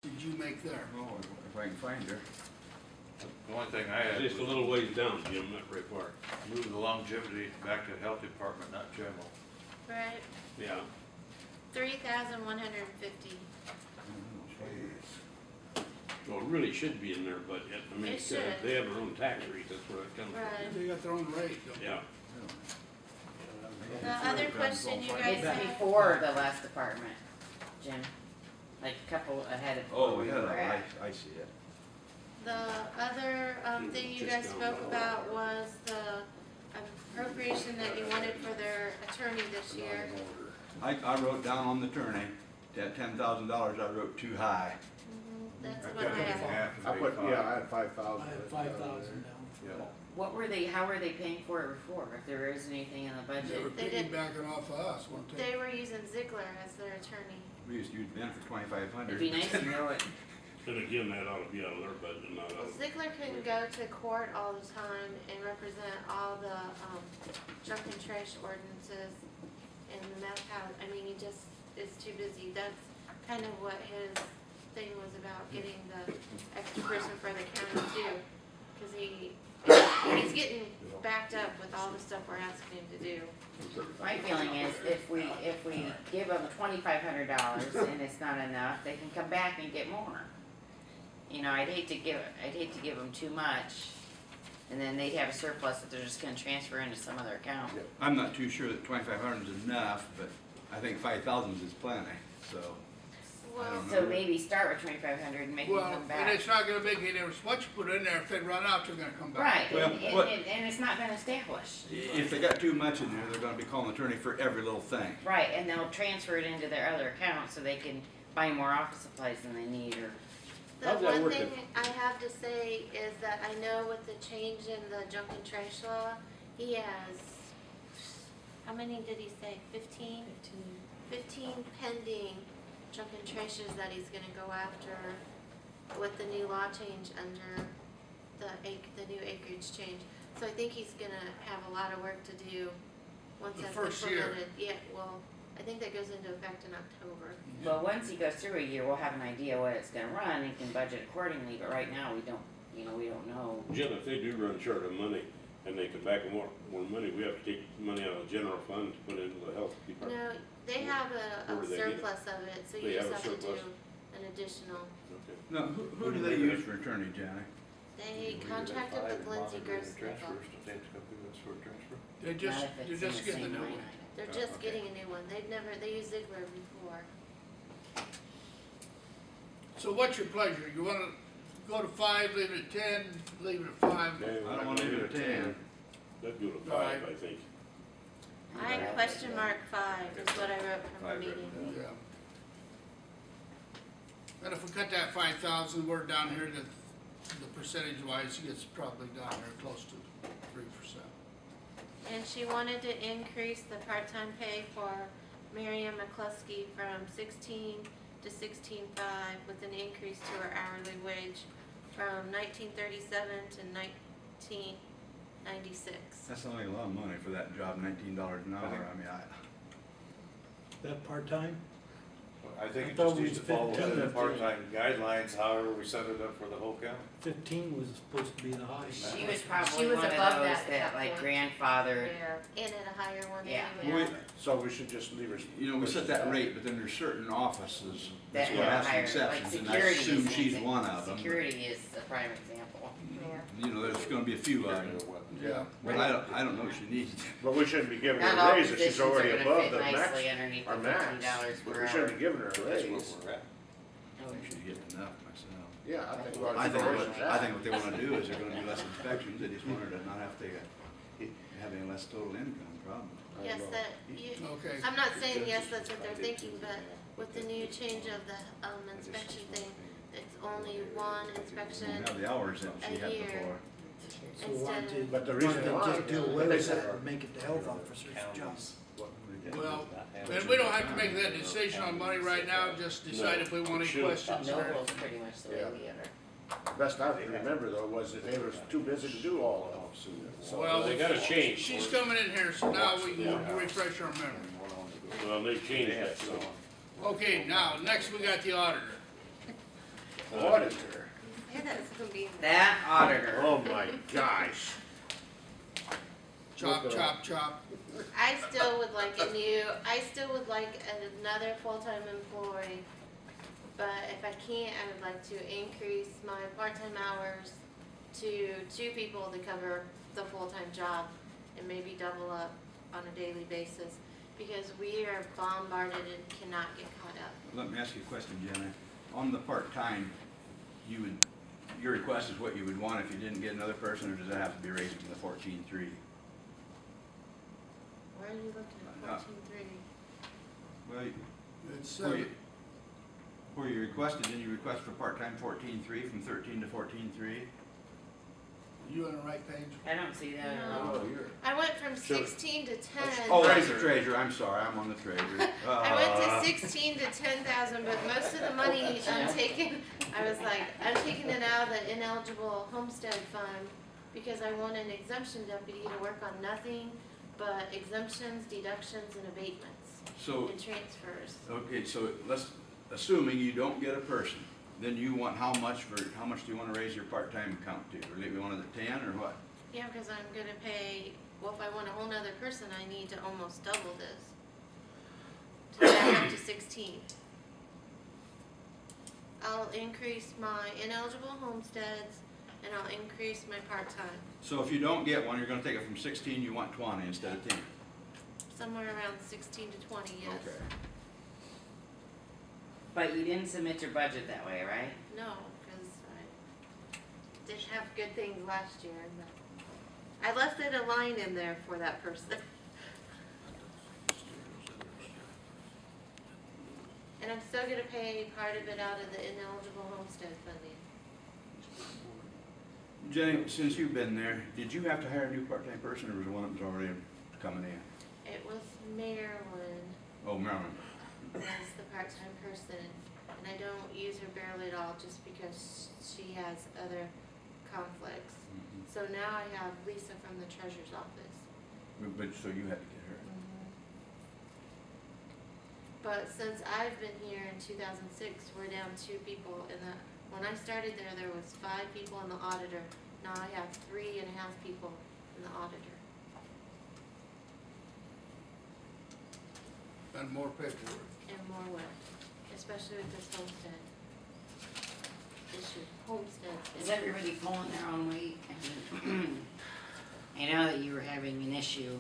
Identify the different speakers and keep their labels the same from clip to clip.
Speaker 1: did you make there?
Speaker 2: Oh, if I can find her.
Speaker 3: The only thing I had
Speaker 4: Just a
Speaker 3: was
Speaker 4: little ways down, Jim, not very far.
Speaker 3: move the longevity back to health department, not general.
Speaker 5: Right,
Speaker 4: Yeah.
Speaker 5: 3,150.
Speaker 4: Well, it really should be in their budget. I mean,
Speaker 5: It should.
Speaker 4: they have their own tax rate, that's where it comes from.
Speaker 5: Right.
Speaker 1: They got their own rate, don't they?
Speaker 4: Yeah.
Speaker 5: The other question you guys
Speaker 6: It's
Speaker 5: have,
Speaker 6: before the last department, Jim. Like a couple ahead of.
Speaker 2: Oh,
Speaker 6: where we
Speaker 2: yeah,
Speaker 6: were at.
Speaker 2: I see it.
Speaker 5: the other thing you guys spoke about was the appropriation that you wanted for their attorney this year.
Speaker 2: I wrote down on the attorney, that $10,000 I wrote too high.
Speaker 5: That's
Speaker 3: I
Speaker 5: what I
Speaker 3: cut it in
Speaker 5: have.
Speaker 3: half and
Speaker 7: I put,
Speaker 3: 85.
Speaker 7: yeah, I had 5,000.
Speaker 1: I had 5,000 down.
Speaker 3: Yeah.
Speaker 6: What were they, how were they paying for it before, if there isn't anything in the
Speaker 1: They were
Speaker 6: budget?
Speaker 5: They did.
Speaker 1: piggybacking off of us, weren't they?
Speaker 5: They were using Ziegler as their attorney.
Speaker 2: We used to use Ben for $2,500.
Speaker 6: It'd be nice to know it.
Speaker 4: But again, that ought to be out of their budget, not out of.
Speaker 5: Ziegler couldn't go to court all the time and represent all the junk and trash ordinances in the meth house. I mean, he just is too busy. That's kind of what his thing was about, getting the extra person for the county too. Cause he's getting backed up with all the stuff we're asking him to do.
Speaker 6: My feeling is if we give them $2,500 and it's not enough, they can come back and get more. You know, I'd hate to give them too much, and then they'd have a surplus that they're just gonna transfer into some other account.
Speaker 2: I'm not too sure that 2,500 is enough, but I think 5,000 is plenty, so.
Speaker 5: Well,
Speaker 6: So maybe start with 2,500 and make them
Speaker 1: Well,
Speaker 6: come
Speaker 1: and
Speaker 6: back.
Speaker 1: it's not gonna make any difference what you put in there, if they run out, they're gonna come back.
Speaker 6: Right,
Speaker 2: Well,
Speaker 6: and
Speaker 2: what-
Speaker 6: it's not been established.
Speaker 2: If they got too much in there, they're gonna be calling the attorney for every little thing.
Speaker 6: Right, and they'll transfer it into their other account so they can buy more office supplies than they need, or,
Speaker 5: the
Speaker 7: How's that
Speaker 5: one
Speaker 7: working?
Speaker 5: thing I have to say is that I know with the change in the junk and trash law, he has, how many did he say, 15? 15 pending junk and trashes that he's gonna go after with the new law change under the new acreage change. So I think he's gonna have a lot of work to do once
Speaker 1: The
Speaker 5: that's
Speaker 1: first year.
Speaker 5: implemented. Yeah, well, I think that goes into effect in October.
Speaker 6: well, once he goes through a year, we'll have an idea what it's gonna run and can budget accordingly, but right now, we don't know.
Speaker 4: Jim, if they do run short of money and they come back with more money, we have to take money out of the general fund to put into the health department.
Speaker 5: No, they have a
Speaker 4: Where do they get it?
Speaker 5: surplus of it, so
Speaker 4: They
Speaker 5: you
Speaker 4: have
Speaker 5: just
Speaker 4: a
Speaker 5: have to do
Speaker 4: surplus?
Speaker 5: an additional.
Speaker 4: Okay.
Speaker 2: Now, who do they use for attorney, Johnny?
Speaker 5: They contracted with Lindsay Grossnick.
Speaker 1: They
Speaker 6: Not
Speaker 1: just,
Speaker 6: if
Speaker 1: you're
Speaker 6: it's in
Speaker 1: just
Speaker 6: the
Speaker 1: getting a
Speaker 6: same
Speaker 1: new
Speaker 6: line
Speaker 1: one.
Speaker 6: item.
Speaker 5: They're just
Speaker 2: Okay.
Speaker 5: getting a new one. They used Ziegler before.
Speaker 1: So what's your pleasure? You wanna go to 5, leave it at 10, leave it at 5?
Speaker 4: Okay,
Speaker 2: I don't wanna leave it at 10.
Speaker 4: That'd go to 5,
Speaker 1: Alright.
Speaker 4: I think.
Speaker 5: I had question mark 5 is what I wrote from the
Speaker 2: 5
Speaker 5: meeting.
Speaker 2: written
Speaker 1: Yeah. And if we cut that 5,000, we're down here, the percentage wise, it's probably down there close to 3%.
Speaker 5: And she wanted to increase the part-time pay for Miriam McCluskey from 16 to 16.5 with an increase to her hourly wage from 1937 to 1996.
Speaker 2: That's only a lot of money for that job, $19 an hour. I mean,
Speaker 8: That part-time?
Speaker 3: I think
Speaker 8: I
Speaker 3: it
Speaker 8: thought
Speaker 3: just
Speaker 8: we
Speaker 3: needs to
Speaker 8: was
Speaker 3: follow
Speaker 8: 15.
Speaker 3: the part-time guidelines, however we set it up for the whole county.
Speaker 8: 15 was supposed to be the high.
Speaker 6: She was probably
Speaker 5: was
Speaker 6: one of
Speaker 5: above
Speaker 6: those
Speaker 5: that at
Speaker 6: that
Speaker 5: that
Speaker 6: like
Speaker 5: point.
Speaker 6: grandfathered.
Speaker 5: And at a higher one
Speaker 6: Yeah.
Speaker 5: anyway.
Speaker 7: So we should just leave her.
Speaker 2: you know, we set that rate, but then there's certain offices
Speaker 6: That
Speaker 2: that
Speaker 6: were
Speaker 2: have some
Speaker 6: higher, like
Speaker 2: exceptions, and I
Speaker 6: security
Speaker 2: assume
Speaker 6: is
Speaker 2: she's
Speaker 6: an
Speaker 2: one of them.
Speaker 6: Security is a prime example.
Speaker 2: You know, there's gonna be a few of them,
Speaker 1: Yeah.
Speaker 2: but I don't know if she needs it.
Speaker 7: But we shouldn't be giving her
Speaker 6: Not all
Speaker 7: a raise if she's
Speaker 6: positions are
Speaker 7: already
Speaker 6: gonna
Speaker 7: above
Speaker 6: fit
Speaker 7: the max,
Speaker 6: nicely underneath
Speaker 7: our
Speaker 6: the
Speaker 7: max.
Speaker 6: $15
Speaker 7: But
Speaker 6: per
Speaker 7: we shouldn't
Speaker 6: hour.
Speaker 7: be giving her a
Speaker 3: That's
Speaker 7: raise.
Speaker 3: what we're at.
Speaker 2: I think she's getting enough myself.
Speaker 7: Yeah, I think. we ought to
Speaker 2: I think
Speaker 7: keep her
Speaker 2: what
Speaker 7: at
Speaker 2: they wanna do is they're gonna do less inspections, they just want her to not have to have any less total income, probably.
Speaker 5: Yes, that you,
Speaker 1: Okay.
Speaker 5: I'm not saying yes, that's what they're thinking, but with the new change of the inspection thing, it's only one inspection.
Speaker 2: Won't have the hours that she
Speaker 5: A
Speaker 2: had
Speaker 5: year.
Speaker 2: before.
Speaker 8: So why don't you,
Speaker 7: But the
Speaker 8: why
Speaker 7: reason
Speaker 8: don't
Speaker 7: why-
Speaker 8: you just do away with that and make it the health officer's job?
Speaker 1: Well, and we don't have to make that decision on money right now, just decide if we want any
Speaker 4: Should.
Speaker 1: questions.
Speaker 6: Noble's pretty much the way
Speaker 7: Yeah.
Speaker 6: we had her.
Speaker 7: Best I can remember though was that they were too busy to do all of them. So
Speaker 1: Well,
Speaker 4: They gotta change.
Speaker 1: She's coming in here, so now we can refresh our memory.
Speaker 4: Well, they changed that, so.
Speaker 1: Okay, now, next we got the auditor.
Speaker 6: auditor.
Speaker 7: Oh my gosh.
Speaker 1: Chop,
Speaker 7: Look it
Speaker 1: chop, chop.
Speaker 5: I still would like another full-time employee, but if I can't, I would like to increase my part-time hours to 2 people to cover the full-time job and maybe double up on a daily basis, because we are bombarded and cannot get caught up.
Speaker 2: Let me ask you a question, Jenna. On the part-time, your request is what you would want if you didn't get another person, or does that have to be raised from the 14.3?
Speaker 5: Where are you looking at 14.3?
Speaker 2: Well,
Speaker 1: It's,
Speaker 2: where you requested, didn't you request for part-time 14.3 from 13 to 14.3?
Speaker 1: you on the right page?
Speaker 6: I don't see that at
Speaker 5: No.
Speaker 6: all.
Speaker 7: Oh, you're.
Speaker 5: I went from 16 to 10.
Speaker 2: Oh, that's the treasurer, I'm sorry, I'm on the treasurer.
Speaker 5: I went to 16 to 10,000, but most of the money I'm taking, I was like, I'm taking it out of the ineligible homestead fund because I want an exemption deputy to work on nothing but exemptions, deductions, and abatements
Speaker 2: So,
Speaker 5: and transfers.
Speaker 2: okay, so assuming you don't get a person, then you want how much do you want to raise your part-time account to? Or leave it one of the 10 or what?
Speaker 5: Yeah, because I'm gonna pay, well, if I want a whole nother person, I need to almost double this. To back up to 16. I'll increase my ineligible homesteads and I'll increase my part-time,
Speaker 2: So if you don't get one, you're gonna take it from 16, you want 20 instead of 10.
Speaker 5: somewhere around 16 to 20, yes.
Speaker 2: Okay.
Speaker 6: But you didn't submit your budget that way, right?
Speaker 5: No, because I didn't have good things last year. But I left it a line in there for that person. And I'm still gonna pay part of it out of the ineligible homestead funding.
Speaker 2: Jenny, since you've been there, did you have to hire a new part-time person, or was there one that was already coming in?
Speaker 5: It was Marilyn
Speaker 2: Oh, Marilyn.
Speaker 5: as the part-time person, and I don't use her barely at all just because she has other conflicts. So now I have Lisa from the treasurer's office.
Speaker 2: But, so you had to get her.
Speaker 5: But since I've been here in 2006, we're down 2 people, and when I started there was 5 people in the auditor. Now I have 3.5 people in the auditor.
Speaker 1: And more paperwork.
Speaker 5: And more work, especially with this homestead issue. Homestead
Speaker 6: Is
Speaker 5: issue.
Speaker 6: everybody pulling their own weight? I know that you were having an issue,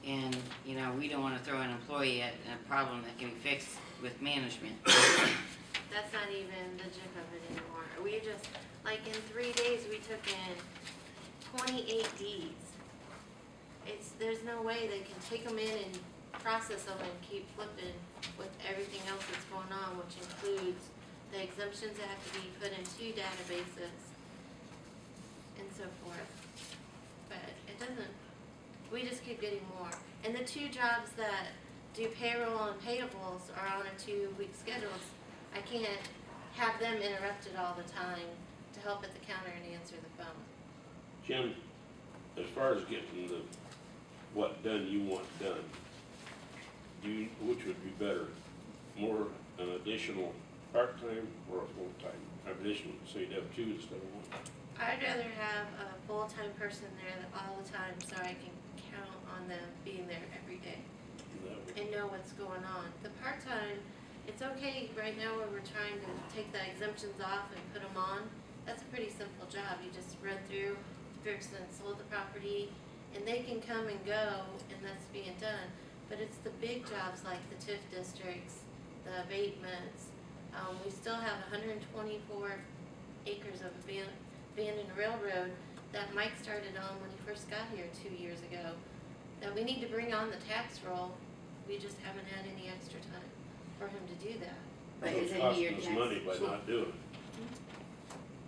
Speaker 6: and, you know, we don't wanna throw an employee at a problem that can be fixed with management.
Speaker 5: That's not even the gist of it anymore. We just, like in 3 days, we took in 28 deeds. There's no way they can take them in and process them and keep flipping with everything else that's going on, which includes the exemptions that have to be put in 2 databases and so forth. But it doesn't, we just keep getting more. And the 2 jobs that do payroll and payables are on a 2-week schedules. I can't have them interrupted all the time to help at the counter and answer the phone.
Speaker 4: Jim, as far as getting what done you want done, which would be better? More an additional part-time or a full-time? Additional, so you'd have 2 instead of 1.
Speaker 5: I'd rather have a full-time person there all the time so I can count on them being there every day and know what's going on. The part-time, it's okay right now where we're trying to take the exemptions off and put them on. That's a pretty simple job. You just run through the person that sold the property, and they can come and go, and that's being done. But it's the big jobs like the TIF districts, the abatements. We still have 124 acres of abandoned railroad that Mike started on when he first got here 2 years ago, that we need to bring on the tax roll. We just haven't had any extra time for him to do that.
Speaker 6: But
Speaker 4: So it's
Speaker 6: isn't
Speaker 4: costing
Speaker 6: your
Speaker 4: us
Speaker 6: tax?
Speaker 4: money by not doing it.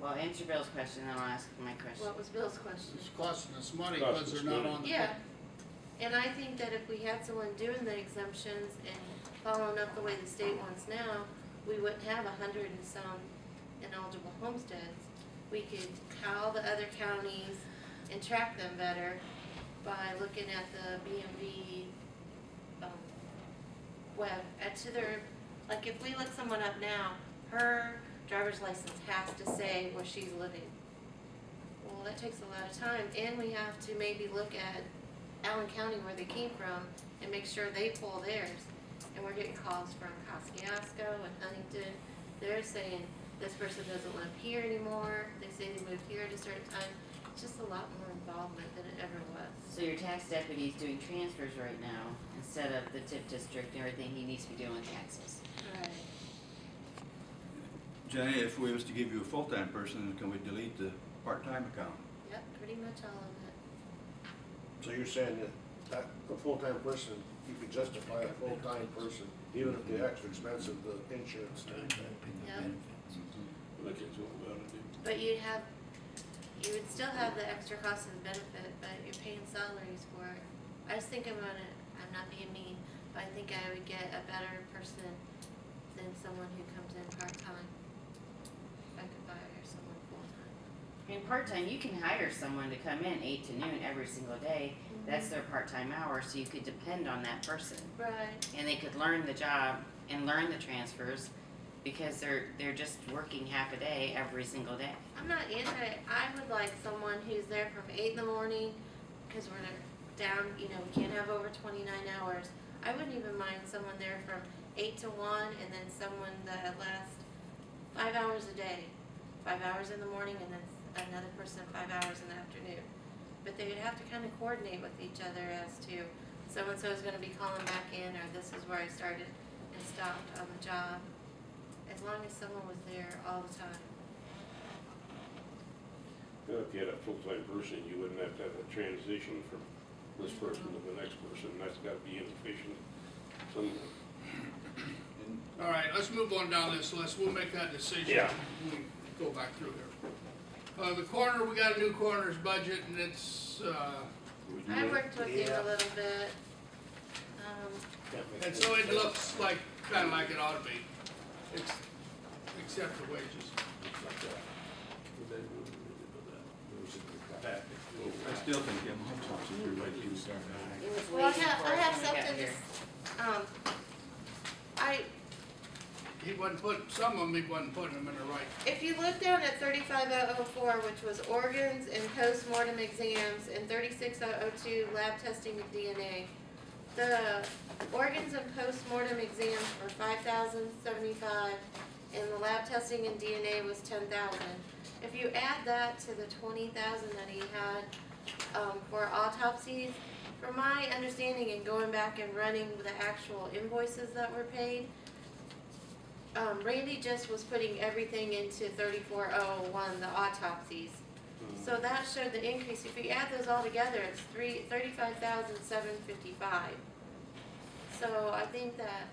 Speaker 6: Well, answer Bill's question, then I'll ask my question.
Speaker 5: What was Bill's question?
Speaker 1: It's costing us money
Speaker 4: Costing
Speaker 1: because
Speaker 4: us
Speaker 1: they're not
Speaker 4: money.
Speaker 1: on the.
Speaker 5: Yeah, and I think that if we had someone doing the exemptions and following up the way the state wants now, we wouldn't have 100 and some ineligible homesteads. We could call the other counties and track them better by looking at the BMV web, like if we look someone up now, her driver's license has to say where she's living. well, that takes a lot of time, and we have to maybe look at Allen County where they came from and make sure they pull theirs. And we're getting calls from Kosciuszko and Huntington. They're saying this person doesn't live here anymore. They say they moved here at a certain time. It's just a lot more involvement than it ever was.
Speaker 6: So your tax deputy's doing transfers right now, instead of the tip district and everything he needs to be doing with taxes.
Speaker 5: Right.
Speaker 2: Jenny, if we was to give you a full-time person, can we delete the part-time account?
Speaker 5: Yep, pretty much all of it.
Speaker 7: So you're saying that a full-time person, you could justify a full-time person, even if the extra expense of the insurance and everything.
Speaker 5: Yep.
Speaker 4: Look at what we ought to do.
Speaker 5: But you would still have the extra cost of the benefit, but you're paying salaries for it. I was thinking about it, I'm not being mean, but I think I would get a better person than someone who comes in part-time. I could hire someone full-time.
Speaker 6: I mean, part-time, you can hire someone to come in 8 to noon every single day. That's their part-time hours, so you could depend on that person.
Speaker 5: Right.
Speaker 6: And they could learn the job and learn the transfers because they're just working half a day every single day.
Speaker 5: I'm not anti, I would like someone who's there from 8 in the morning, cause we're down, we can't have over 29 hours. I wouldn't even mind someone there from 8 to 1, and then someone that lasts 5 hours a day. 5 hours in the morning, and then another person 5 hours in the afternoon. But they would have to kind of coordinate with each other as to, so-and-so is gonna be calling back in, or this is where I started and stopped on the job. As long as someone was there all the time.
Speaker 4: Well, if you had a full-time person, you wouldn't have to have a transition from this person to the next person. That's gotta be inefficient somewhere.
Speaker 1: All right, let's move on down this list. We'll make that decision
Speaker 4: Yeah.
Speaker 1: when we go back through here. The coroner, we got a new coroner's budget, and it's,
Speaker 5: I worked with you
Speaker 7: Yeah.
Speaker 5: a little bit.
Speaker 1: and so it looks like, kinda like it ought to be, except the wages.
Speaker 2: I still think them autopsies are way too high.
Speaker 6: It was
Speaker 5: Well, I
Speaker 6: waiting
Speaker 5: have,
Speaker 6: for
Speaker 5: I
Speaker 6: us
Speaker 5: have
Speaker 6: when we got
Speaker 5: something
Speaker 6: here.
Speaker 1: He wasn't putting, some of them, he wasn't putting them in the right.
Speaker 5: if you look down at 35004, which was organs and post-mortem exams, and 36002, lab testing of DNA, the organs and post-mortem exams were 5,075, and the lab testing and DNA was 10,000. If you add that to the 20,000 that he had for autopsies, from my understanding and going back and running the actual invoices that were paid, Randy just was putting everything into 34001, the autopsies. So that showed the increase. If you add those all together, it's 35,755. So I think that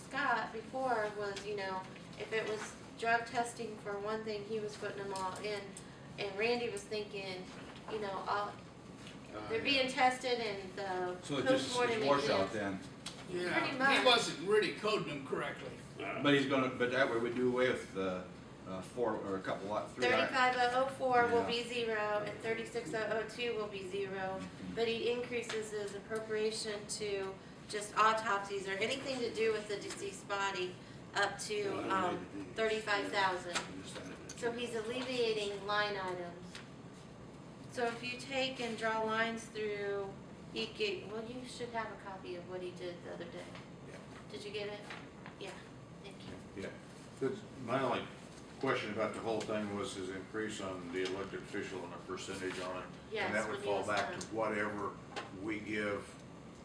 Speaker 5: Scott before was, if it was drug testing for one thing, he was putting them all in, and Randy was thinking, they're being tested and the
Speaker 2: So it just,
Speaker 5: post-mortem
Speaker 2: it's washout
Speaker 5: exams.
Speaker 2: then,
Speaker 1: Yeah,
Speaker 5: Pretty much.
Speaker 1: he wasn't really coding them correctly.
Speaker 2: but that way we do away with, 4 or a couple lot, 3.
Speaker 5: 35004 will
Speaker 2: Yeah.
Speaker 5: be 0, and 36002 will be 0, but he increases his appropriation to just autopsies or anything to do with the deceased body up to 35,000. So he's alleviating line items. So if you take and draw lines through, you should have a copy of what he did the other day. Did you get it? Yeah, thank you.
Speaker 3: Yeah. My only question about the whole thing was his increase on the elected official and a percentage on it.
Speaker 5: Yes,
Speaker 3: And that would
Speaker 5: when he
Speaker 3: fall
Speaker 5: was
Speaker 3: back
Speaker 5: done.
Speaker 3: to whatever we give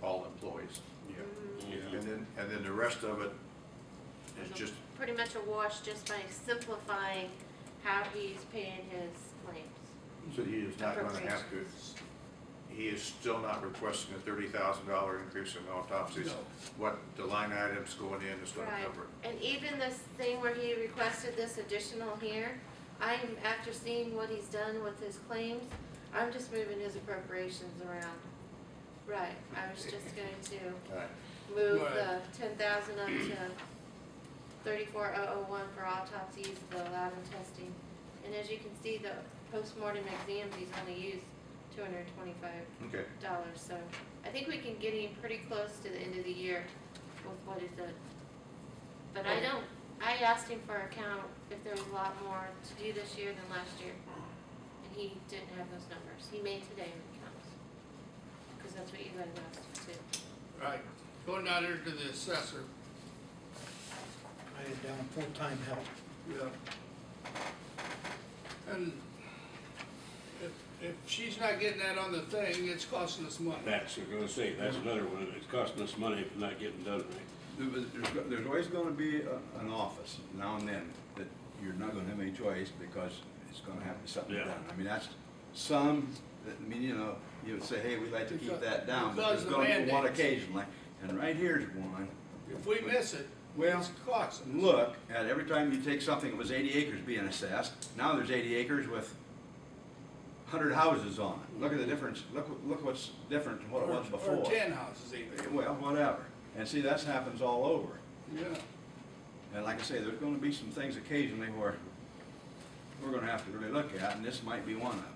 Speaker 3: all employees.
Speaker 5: Mhm.
Speaker 3: And then the rest of it is just,
Speaker 5: Pretty much a wash just by simplifying how he's paying his claims.
Speaker 3: so he is not gonna have to, he is still not requesting a $30,000 increase in autopsies.
Speaker 1: No.
Speaker 3: What the line items going in is gonna
Speaker 5: Right.
Speaker 3: cover it.
Speaker 5: And even this thing where he requested this additional here, after seeing what he's done with his claims, I'm just moving his appropriations around. Right, I was just going to
Speaker 3: Right.
Speaker 5: move
Speaker 1: Right.
Speaker 5: the 10,000 up to 34001 for autopsies, the lab and testing. And as you can see, the post-mortem exams, he's only used $225.
Speaker 3: Okay.
Speaker 5: So I think we can get him pretty close to the end of the year with what is it. But I asked him for a count if there was a lot more to do this year than last year. And he didn't have those numbers. He made today when he comes. Cause that's what you guys asked to.
Speaker 1: Right, going down there to the assessor,
Speaker 8: I had down full-time help.
Speaker 1: yeah. And if she's not getting that on the thing, it's costing us money.
Speaker 4: That's, I'm gonna say, that's another one, it's costing us money if it's not getting done right.
Speaker 2: There's always gonna be an office now and then that you're not gonna have any choice because it's gonna have to be something
Speaker 4: Yeah.
Speaker 2: done. I mean, that's some, I mean, you know, you would say, hey, we'd like to keep that down, but
Speaker 1: Because
Speaker 2: there's
Speaker 1: the
Speaker 2: gonna be one
Speaker 1: mandates.
Speaker 2: occasionally. And right here's one.
Speaker 1: If we miss it,
Speaker 2: Well,
Speaker 1: it's costing us.
Speaker 2: look at every time you take something that was 80 acres being assessed, now there's 80 acres with 100 houses on it. Look at the difference, look what's different from what it was before.
Speaker 1: Or 10 houses even,
Speaker 2: Well, whatever. And see, that happens all over.
Speaker 1: yeah.
Speaker 2: And like I say, there's gonna be some things occasionally where we're gonna have to really look at, and this might be one of them.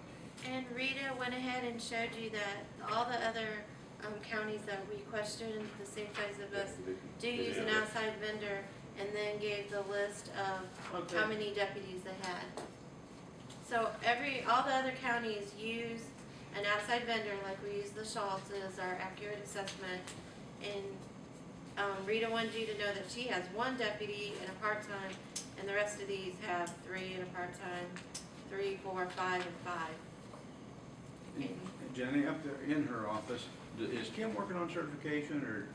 Speaker 5: And Rita went ahead and showed you that all the other counties that we questioned, the same size of us, do use an outside vendor, and then gave the list of how many deputies they had. So all the other counties use an outside vendor, like we use the Schultz as our accurate assessment. And Rita wanted you to know that she has 1 deputy and a part-time, and the rest of these have 3 and a part-time, 3, 4, 5, and 5.
Speaker 2: And Jenny, up there in her office, is Kim working on certification, or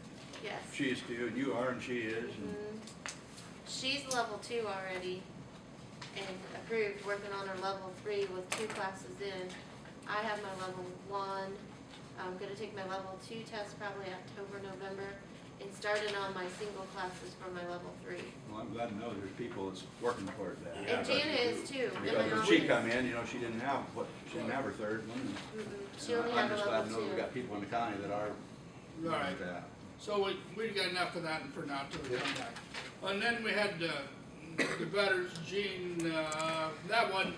Speaker 5: Yes.
Speaker 2: she is too, and you are and she is? and-
Speaker 5: She's level 2 already and approved, working on her level 3 with 2 classes in. I have my level 1. I'm gonna take my level 2 test probably October, November, and started on my single classes for my level 3.
Speaker 2: Well, I'm glad to know there's people that's working toward that.
Speaker 5: And Jana is too. in
Speaker 2: Because
Speaker 5: my
Speaker 2: when she
Speaker 5: office.
Speaker 2: come in, you know, she didn't have her third one. and-
Speaker 5: She only
Speaker 2: I'm
Speaker 5: had a
Speaker 2: just glad to
Speaker 5: level
Speaker 2: know we've
Speaker 5: 2.
Speaker 2: got people in the county that are
Speaker 1: All right.
Speaker 2: like that.
Speaker 1: So we got enough of that for now till we come back. And then we had the veterans, Gene, that one,